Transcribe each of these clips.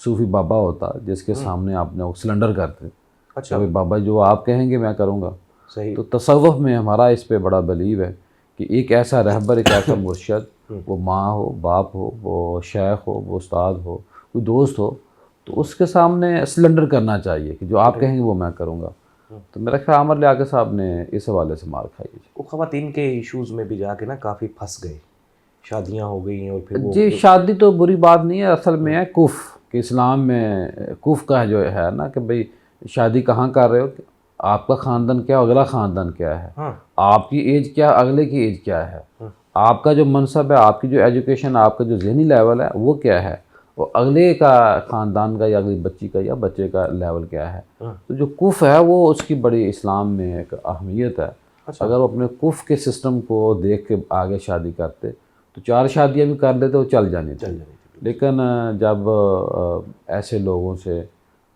صوفی بابا ہوتا جس کے سامنے آپ نے وہ سلنڈر کرتے، اچھا، کہ بابا جو آپ کہیں گے میں کروں گا. صحیح. تو تصوف میں ہمارا اس پہ بڑا بلیو ہے کہ ایک ایسا رہبر، ایک ایسا مرشد، وہ ماں ہو، باپ ہو، وہ شیخ ہو، وہ استاد ہو، کوئی دوست ہو، تو اس کے سامنے سلنڈر کرنا چاہیے کہ جو آپ کہیں گے وہ میں کروں گا. تو میرا خیال عامر لیاقت صاحب نے اس حوالے سے مار کھائی ہے. وہ خواتین کے ایشوز میں بھی جا کے نا کافی پھنس گئے، شادیاں ہو گئی ہیں اور پھر وہ جی شادی تو بری بات نہیں ہے، اصل میں ہے کف، کہ اسلام میں کف کا جو ہے نا کہ بھئی شادی کہاں کر رہے ہو، آپ کا خاندان کیا، اگلا خاندان کیا ہے، ہاں آپ کی ایج کیا، اگلے کی ایج کیا ہے، آپ کا جو منصب ہے، آپ کی جو ایجوکیشن، آپ کا جو ذہنی لیول ہے وہ کیا ہے، وہ اگلے کا خاندان کا یا اگلی بچی کا یا بچے کا لیول کیا ہے. تو جو کف ہے وہ اس کی بڑی اسلام میں ایک اہمیت ہے. اگر وہ اپنے کف کے سسٹم کو دیکھ کے آگے شادی کرتے تو 4 شادیاں بھی کر لیتے وہ چل جانی تھی. لیکن جب ایسے لوگوں سے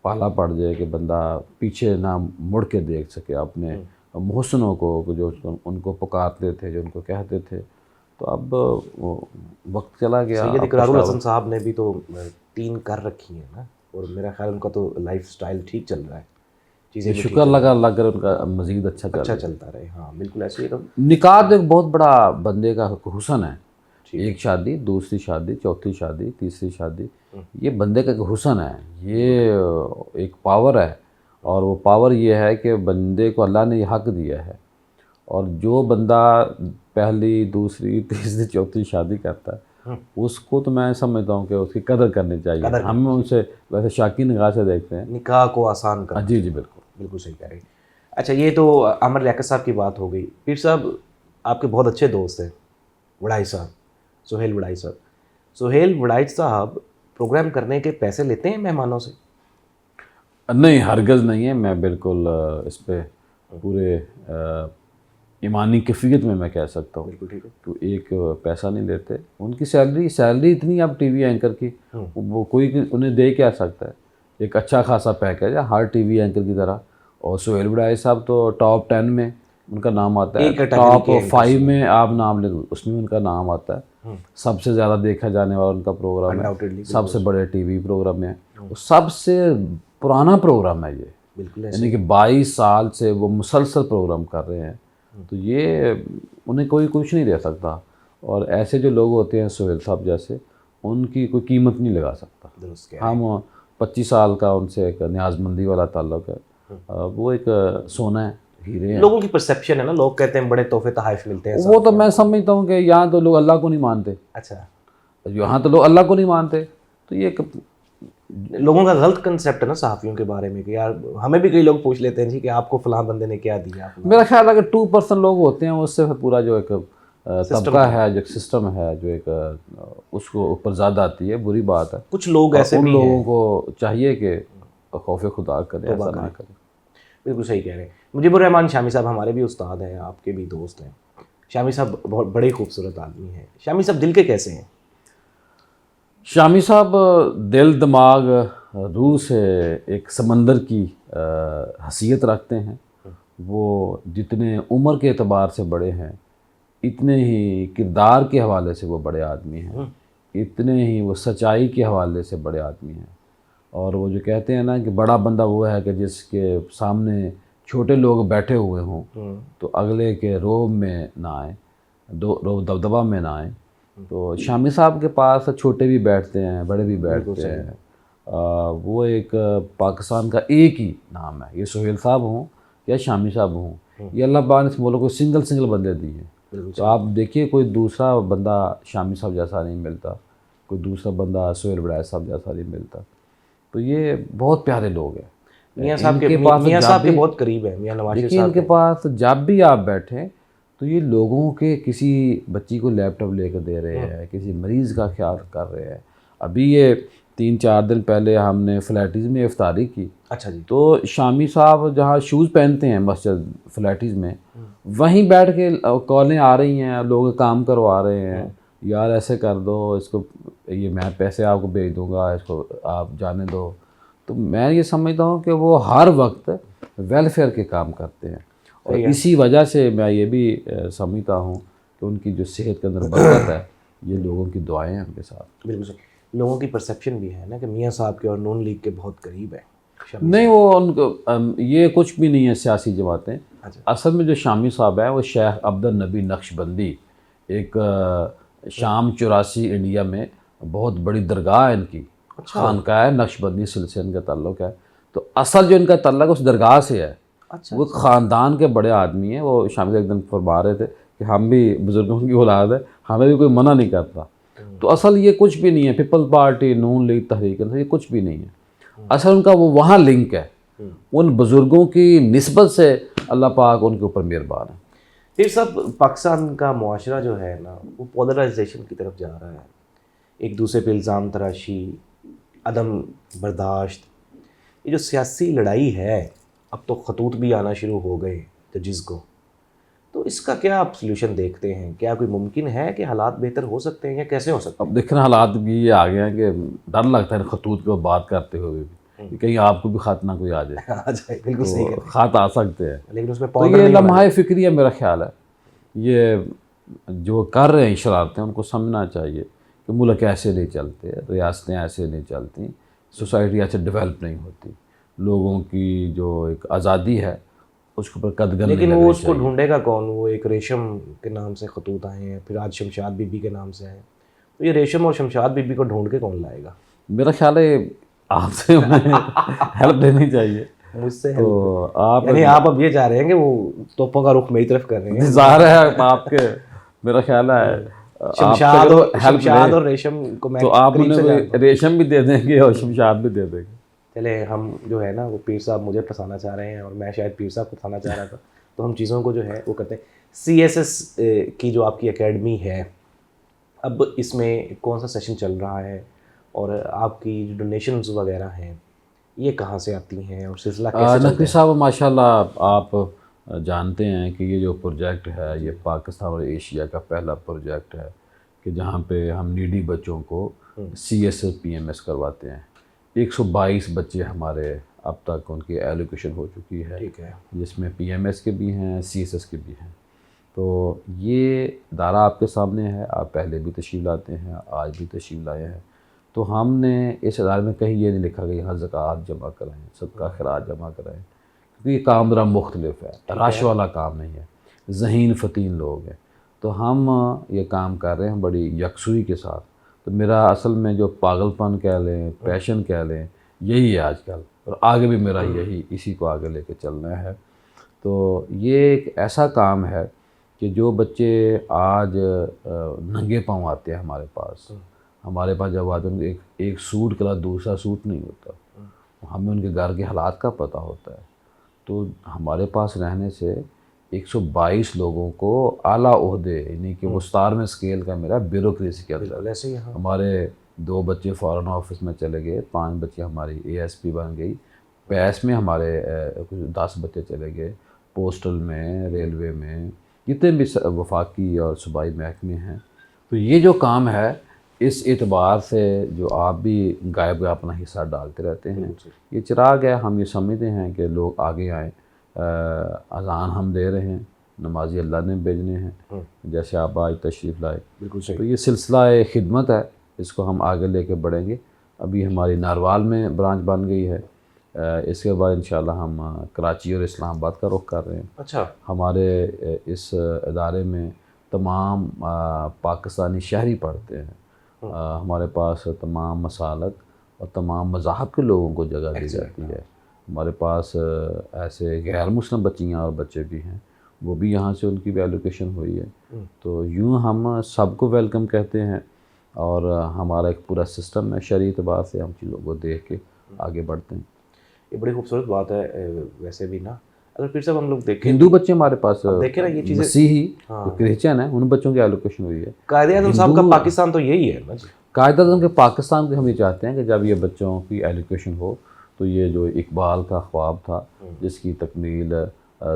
پالا پڑ جائے کہ بندہ پیچھے نہ مڑ کے دیکھ سکے اپنے محسنوں کو، جو ان کو پکارتے تھے، جو ان کو کہتے تھے، تو اب وہ وقت چلا گیا. سید اقرار الحسن صاحب نے بھی تو 3 کر رکھی ہیں نا، اور میرا خیال ان کا تو لائف سٹائل ٹھیک چل رہا ہے، چیزیں بھی شکر لگا اللہ کر ان کا مزید اچھا چلتا رہے. ہاں بالکل ایسے ہی تو نکاح تو ایک بہت بڑا بندے کا حسن ہے. ایک شادی، دوسری شادی، چوتھی شادی، تیسری شادی، یہ بندے کا ایک حسن ہے، یہ ایک پاور ہے. اور وہ پاور یہ ہے کہ بندے کو اللہ نے یہ حق دیا ہے، اور جو بندہ پہلی، دوسری، تیسری، چوتھی شادی کرتا ہے اس کو تو میں سمجھتا ہوں کہ اس کی قدر کرنی چاہیے. ہم ان سے ویسے شاکی نگاہ سے دیکھتے ہیں. نکاح کو آسان کرنا. جی بالکل بالکل صحیح کہہ رہے ہیں. اچھا یہ تو عامر لیاقت صاحب کی بات ہو گئی. پیر صاحب آپ کے بہت اچھے دوست ہیں وڑائی صاحب، سہیل وڑائی صاحب. سہیل وڑائی صاحب پروگرام کرنے کے پیسے لیتے ہیں مہمانوں سے؟ نہیں، ہرگز نہیں ہے. میں بالکل اس پہ پورے ایمانی کیفیت میں کہہ سکتا ہوں. بالکل ٹھیک ہے. تو ایک پیسہ نہیں لیتے. ان کی سیلری اتنی اب ٹی وی اینکر کی، وہ کوئی انہیں دے کیا سکتا ہے. ایک اچھا خاصا پیکیج ہے ہر ٹی وی اینکر کی طرح. اور سہیل وڑائی صاحب تو ٹاپ 10 میں ان کا نام آتا ہے، ٹاپ 5 میں آپ نام لیں اس میں ان کا نام آتا ہے. سب سے زیادہ دیکھا جانے والا ان کا پروگرام ہے، سب سے بڑے ٹی وی پروگرام ہے، سب سے پرانا پروگرام ہے یہ. بالکل یعنی کہ 22 سال سے وہ مسلسل پروگرام کر رہے ہیں. تو یہ انہیں کوئی کچھ نہیں دے سکتا. اور ایسے جو لوگ ہوتے ہیں سہیل صاحب جیسے، ان کی کوئی قیمت نہیں لگا سکتا. ہم 25 سال کا ان سے ایک نیاز مندی والا تعلق ہے. وہ ایک سونا ہے، ہیرے ہیں. لوگوں کی پرسیپشن ہے نا، لوگ کہتے ہیں بڑے تحفے تحائف ملتے ہیں. وہ تو میں سمجھتا ہوں کہ یہاں تو لوگ اللہ کو نہیں مانتے. اچھا، یہاں تو لوگ اللہ کو نہیں مانتے. تو یہ لوگوں کا غلط کنسیپٹ ہے نا صحافیوں کے بارے میں، کہ یار ہمیں بھی کئی لوگ پوچھ لیتے ہیں جی کہ آپ کو فلاں بندے نے کیا دیا. میرا خیال ہے کہ 2% لوگ ہوتے ہیں، اس سے پورا جو ایک طبقہ ہے، جو ایک سسٹم ہے، جو ایک اس کو اوپر زیادہ آتی ہے. بری بات ہے. کچھ لوگ ایسے ان بھی لوگوں کو چاہیے کہ خوف خدا کریں، ایسا نہ کریں. بالکل صحیح کہہ رہے ہیں. مجیب الرحمان شامی صاحب ہمارے بھی استاد ہیں، آپ کے بھی دوست ہیں. شامی صاحب بہت بڑے خوبصورت آدمی ہیں. شامی صاحب دل کے کیسے ہیں؟ شامی صاحب دل، دماغ، روح سے ایک سمندر کی حیثیت رکھتے ہیں. وہ جتنے عمر کے اعتبار سے بڑے ہیں، اتنے ہی کردار کے حوالے سے وہ بڑے آدمی ہیں، اتنے ہی وہ سچائی کے حوالے سے بڑے آدمی ہیں. اور وہ جو کہتے ہیں نا کہ بڑا بندہ وہ ہے کہ جس کے سامنے چھوٹے لوگ بیٹھے ہوئے ہوں تو اگلے کے روب میں نہ آئیں، روب دبدبہ میں نہ آئیں. تو شامی صاحب کے پاس چھوٹے بھی بیٹھتے ہیں، بڑے بھی بیٹھتے ہیں. وہ ایک پاکستان کا ایک ہی نام ہے. یہ سہیل صاحب ہوں یا شامی صاحب ہوں، یہ اللہ پاک نے اس ملک کو سنگل بندے دیے ہیں. تو آپ دیکھیے کوئی دوسرا بندہ شامی صاحب جیسا نہیں ملتا، کوئی دوسرا بندہ سہیل وڑائی صاحب جیسا نہیں ملتا. تو یہ بہت پیارے لوگ ہیں. میاں صاحب کے بہت قریب ہیں، میاں نواز شریف دیکھیے ان کے پاس جب بھی آپ بیٹھیں تو یہ لوگوں کے کسی بچی کو لیپ ٹاپ لے کے دے رہے ہیں، کسی مریض کا خیال کر رہے ہیں. ابھی یہ 3-4 دن پہلے ہم نے فلیٹیز میں افطاری کی. اچھا جی. تو شامی صاحب جہاں شوز پہنتے ہیں مسجد فلیٹیز میں، وہیں بیٹھ کے کالیں آ رہی ہیں، لوگ کام کروا رہے ہیں، یار ایسے کر دو اس کو، یہ میں پیسے آپ کو بھیج دوں گا، اس کو آپ جانے دو. تو میں یہ سمجھتا ہوں کہ وہ ہر وقت ویلفیئر کے کام کرتے ہیں. اور اسی وجہ سے میں یہ بھی سمجھتا ہوں کہ ان کی جو صحت کے اندر برکت ہے، یہ لوگوں کی دعائیں ہیں ان کے ساتھ. بالکل صحیح. لوگوں کی پرسیپشن بھی ہے نا کہ میاں صاحب کے اور نون لیگ کے بہت قریب ہیں. نہیں، وہ ان کو یہ کچھ بھی نہیں ہے سیاسی جماعتیں. اچھا. اصل میں جو شامی صاحب ہے وہ شیخ عبد النبی نقشبندی، ایک شام 84 انڈیا میں بہت بڑی درگاہ ہے ان کی، خانقاہ ہے، نقشبندی سلسلے ان کا تعلق ہے. تو اصل جو ان کا تعلق اس درگاہ سے ہے. اچھا. وہ خاندان کے بڑے آدمی ہیں. وہ شامل ایک دن فرما رہے تھے کہ ہم بھی بزرگوں کی اولاد ہے، ہمیں بھی کوئی منع نہیں کرتا. تو اصل یہ کچھ بھی نہیں ہے، پیپل پارٹی، نون لیگ، تحریک انصاف، یہ کچھ بھی نہیں ہے. اصل ان کا وہ وہاں لنک ہے، ان بزرگوں کی نسبت سے اللہ پاک ان کے اوپر مہربان ہے. پھر سب پاکستان کا معاشرہ جو ہے نا وہ پولرائزیشن کی طرف جا رہا ہے. ایک دوسرے پہ الزام تراشی، عدم برداشت، یہ جو سیاسی لڑائی ہے اب تو خطوط بھی آنا شروع ہو گئے ججز کو. تو اس کا کیا آپ سلوشن دیکھتے ہیں؟ کیا کوئی ممکن ہے کہ حالات بہتر ہو سکتے ہیں یا کیسے ہو سکتے ہیں؟ اب دیکھنا حالات بھی یہ آ گئے ہیں کہ ڈر لگتا ہے خطوط کو بات کرتے ہوئے بھی کہ کہیں آپ کو بھی خط نہ کوئی آ جائے. آ جائے، بالکل صحیح کہتے ہیں. خط آ سکتے ہیں، لیکن اس میں تو یہ لمحہ فکری ہے میرا خیال ہے. یہ جو کر رہے ہیں شرارتیں ان کو سمجھنا چاہیے کہ ملک ایسے نہیں چلتے، ریاستیں ایسے نہیں چلتی، سوسائٹی ایسے ڈیولپ نہیں ہوتی. لوگوں کی جو ایک آزادی ہے اس کے اوپر قدغن نہیں. لیکن وہ اس کو ڈھونڈے گا کون؟ وہ ایک ریشم کے نام سے خطوط آئے ہیں، پھر آج شمشاد بی بی کے نام سے آئے ہیں. تو یہ ریشم اور شمشاد بی بی کو ڈھونڈ کے کون لائے گا؟ میرا خیال ہے آپ سے انہیں ہیلپ لینی چاہیے. مجھ سے تو آپ یعنی آپ اب یہ چاہ رہے ہیں کہ وہ توپوں کا رخ میری طرف کر رہے ہیں؟ ظاہر ہے آپ کے، میرا خیال ہے شمشاد اور ریشم کو میں تو آپ انہیں ریشم بھی دے دیں گے اور شمشاد بھی دے دیں گے. چلے ہم جو ہے نا وہ پیر صاحب مجھے پھنسانا چاہ رہے ہیں اور میں شاید پیر صاحب کو پھنسانا چاہ رہا تھا، تو ہم چیزوں کو جو ہے وہ کرتے ہیں. CSS کی جو آپ کی اکیڈمی ہے، اب اس میں کون سا سیشن چل رہا ہے اور آپ کی جو ڈونیشنز وغیرہ ہیں یہ کہاں سے آتی ہیں اور سلسلہ کیسے چلتا ہے؟ نقوی صاحب ماشاء اللہ آپ جانتے ہیں کہ یہ جو پروجیکٹ ہے یہ پاکستان اور ایشیا کا پہلا پروجیکٹ ہے کہ جہاں پہ ہم نیڈی بچوں کو CSS PMS کرواتے ہیں. 122 بچے ہمارے اب تک ان کی ایلوکیشن ہو چکی ہے، ٹھیک ہے، جس میں PMS کے بھی ہیں، CSS کے بھی ہیں. تو یہ ادارہ آپ کے سامنے ہے، آپ پہلے بھی تشریف لاتے ہیں، آج بھی تشریف لائے ہیں. تو ہم نے اس ادارے میں کہیں یہ نہیں لکھا کہ یہاں زکوٰۃ جمع کریں، صدقہ خیرات جمع کریں، کیونکہ یہ کام ذرا مختلف ہے، رش والا کام نہیں ہے، ذہین فتین لوگ ہیں. تو ہم یہ کام کر رہے ہیں بڑی یکسوئی کے ساتھ. تو میرا اصل میں جو پاگل پن کہہ لیں، پیشن کہہ لیں، یہی ہے آج کل، اور آگے بھی میرا یہی اسی کو آگے لے کے چلنا ہے. تو یہ ایک ایسا کام ہے کہ جو بچے آج ننگے پاؤں آتے ہیں ہمارے پاس جب آتے ہیں ایک سوٹ کے علاوہ دوسرا سوٹ نہیں ہوتا، ہمیں ان کے گھر کے حالات کا پتہ ہوتا ہے. تو ہمارے پاس رہنے سے 122 لوگوں کو اعلیٰ عہدے، یعنی کہ وہ 17ویں اسکیل کا میرا بیوروکریسی کے اندر، ہمارے 2 بچے فارن آفس میں چلے گئے، 5 بچے ہماری ASP بن گئی، پیس میں ہمارے 10 بچے چلے گئے، پوسٹل میں، ریلوے میں، جتنے بھی وفاقی اور صوبائی محکمے ہیں. تو یہ جو کام ہے اس اعتبار سے جو آپ بھی غائب اپنا حصہ ڈالتے رہتے ہیں، یہ چراغ ہے. ہم یہ سمجھتے ہیں کہ لوگ آگے آئیں. اذان ہم دے رہے ہیں، نمازی اللہ نے بھیجنے ہیں، جیسے آپ آج تشریف لائے. بالکل صحیح. تو یہ سلسلہ خدمت ہے، اس کو ہم آگے لے کے بڑھیں گے. ابھی ہماری ناروال میں برانچ بن گئی ہے، اس کے بعد انشاءاللہ ہم کراچی اور اسلام آباد کا رخ کر رہے ہیں. اچھا. ہمارے اس ادارے میں تمام پاکستانی شہری پڑھتے ہیں. ہمارے پاس تمام مسالک اور تمام مذاہب کے لوگوں کو جگہ دی جاتی ہے. ہمارے پاس ایسے غیر مسلم بچیاں اور بچے بھی ہیں، وہ بھی یہاں سے ان کی بھی ایلوکیشن ہوئی ہے. تو یوں ہم سب کو ویلکم کہتے ہیں، اور ہمارا ایک پورا سسٹم ہے. شرعی اعتبار سے ہم چیزوں کو دیکھ کے آگے بڑھتے ہیں. یہ بڑی خوبصورت بات ہے. ویسے بھی نا اگر پھر صاحب ہم لوگ دیکھیں، ہندو بچے ہمارے پاس دیکھیں نا یہ چیزیں، مسیحی کرسچن ہیں، ان بچوں کی ایلوکیشن ہوئی ہے. قائد اعظم صاحب کا پاکستان تو یہی ہے نا جی. قائد اعظم کے پاکستان کو ہم یہ چاہتے ہیں کہ جب یہ بچوں کی ایلوکیشن ہو تو یہ جو اقبال کا خواب تھا جس کی تکمیل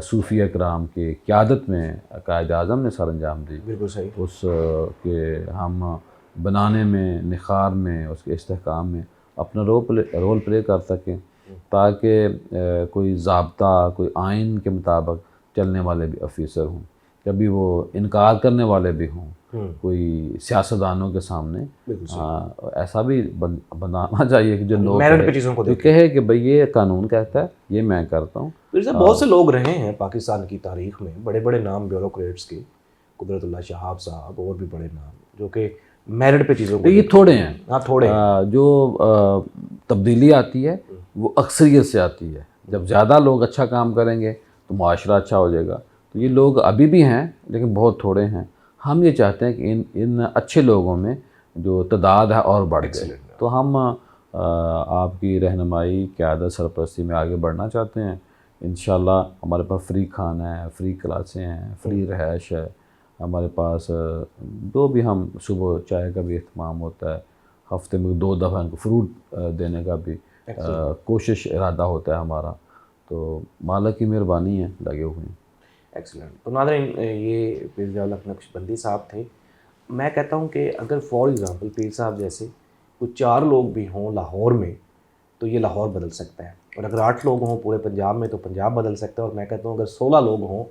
صوفیہ کرام کی قیادت میں قائد اعظم نے سر انجام دی، بالکل صحیح، اس کے ہم بنانے میں، نخار میں، اس کے استحکام میں اپنا رول پلے کر سکیں، تاکہ کوئی ضابطہ، کوئی آئین کے مطابق چلنے والے بھی افیسر ہوں. کبھی وہ انکار کرنے والے بھی ہوں کوئی سیاستدانوں کے سامنے، ایسا بھی بنانا چاہیے کہ جو لوگ میرٹ پہ چیزوں کو کہے کہ بھئی یہ قانون کہتا ہے، یہ میں کرتا ہوں. بہت سے لوگ رہے ہیں پاکستان کی تاریخ میں، بڑے بڑے نام بیوروکریٹس کے، قدرت اللہ شہاب صاحب اور بھی بڑے نام جو کہ میرٹ پہ چیزوں کو یہ تھوڑے ہیں. ہاں تھوڑے جو تبدیلی آتی ہے وہ اکثریت سے آتی ہے. جب زیادہ لوگ اچھا کام کریں گے تو معاشرہ اچھا ہو جائے گا. تو یہ لوگ ابھی بھی ہیں لیکن بہت تھوڑے ہیں. ہم یہ چاہتے ہیں کہ ان اچھے لوگوں میں جو تعداد ہے اور بڑھ جائے. تو ہم آپ کی رہنمائی قیادت سرپرستی میں آگے بڑھنا چاہتے ہیں. انشاءاللہ ہمارے پاس فری کھانا ہے، فری کلاسیں ہیں، فری رہائش ہے. ہمارے پاس جو بھی ہم صبح چائے کا بھی اہتمام ہوتا ہے، ہفتے میں 2 دفعہ ان کو فروٹ دینے کا بھی کوشش ارادہ ہوتا ہے ہمارا. تو مالک کی مہربانی ہے، لگے ہوئے ہیں. ایکسلنٹ. تو ناظرین یہ پیر ضیاء الحق نقشبندی صاحب تھے. میں کہتا ہوں کہ اگر فار ایگزامپل پیر صاحب جیسے کچھ 4 لوگ بھی ہوں لاہور میں تو یہ لاہور بدل سکتا ہے، اور اگر 8 لوگ ہوں پورے پنجاب میں تو پنجاب بدل سکتا ہے، اور میں کہتا ہوں اگر 16 لوگ ہوں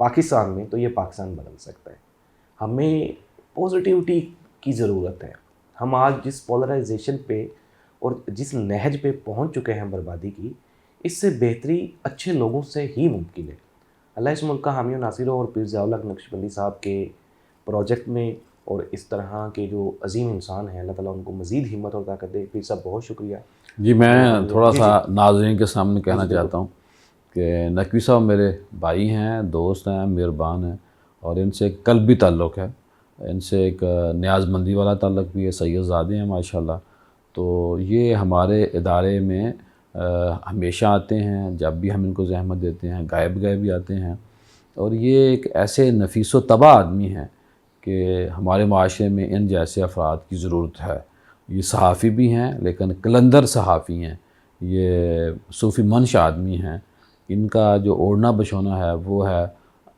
پاکستان میں تو یہ پاکستان بدل سکتا ہے. ہمیں پازیٹیوٹی کی ضرورت ہے. ہم آج جس پولرائزیشن پہ اور جس نہج پہ پہنچ چکے ہیں بربادی کی، اس سے بہتری اچھے لوگوں سے ہی ممکن ہے. اللہ اس ملک کا حامی و ناصر ہو، اور پیر ضیاء الحق نقشبندی صاحب کے پروجیکٹ میں اور اس طرح کے جو عظیم انسان ہیں، اللہ تعالیٰ ان کو مزید ہمت اور طاقت دے. پیر صاحب بہت شکریہ. جی میں تھوڑا سا ناظرین کے سامنے کہنا چاہتا ہوں کہ نقوی صاحب میرے بھائی ہیں، دوست ہیں، مہربان ہیں، اور ان سے ایک قلبی تعلق ہے. ان سے ایک نیاز مندی والا تعلق بھی ہے. سید زادے ہیں ماشاءاللہ. تو یہ ہمارے ادارے میں ہمیشہ آتے ہیں. جب بھی ہم ان کو زحمت دیتے ہیں غائب بھی آتے ہیں. اور یہ ایک ایسے نفیس و طبع آدمی ہیں کہ ہمارے معاشرے میں ان جیسے افراد کی ضرورت ہے. یہ صحافی بھی ہیں لیکن قلندر صحافی ہیں. یہ صوفی منش آدمی ہیں. ان کا جو اوڑھنا بچھونا ہے وہ ہے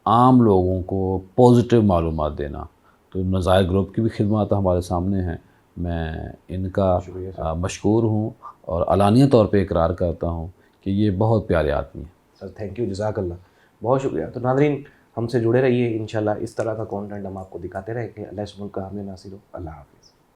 عام لوگوں کو پازیٹیو معلومات دینا. تو نظائر گروپ کی بھی خدمات ہمارے سامنے ہیں. میں ان کا مشکور ہوں اور علانیہ طور پہ اقرار کرتا ہوں کہ یہ بہت پیارے آدمی ہیں. سر تھینک یو، جزاک اللہ، بہت شکریہ. تو ناظرین ہم سے جڑے رہیے، انشاءاللہ اس طرح کا کانٹینٹ ہم آپ کو دکھاتے رہیں گے. اللہ اس ملک کا حامی و ناصر ہو. اللہ حافظ.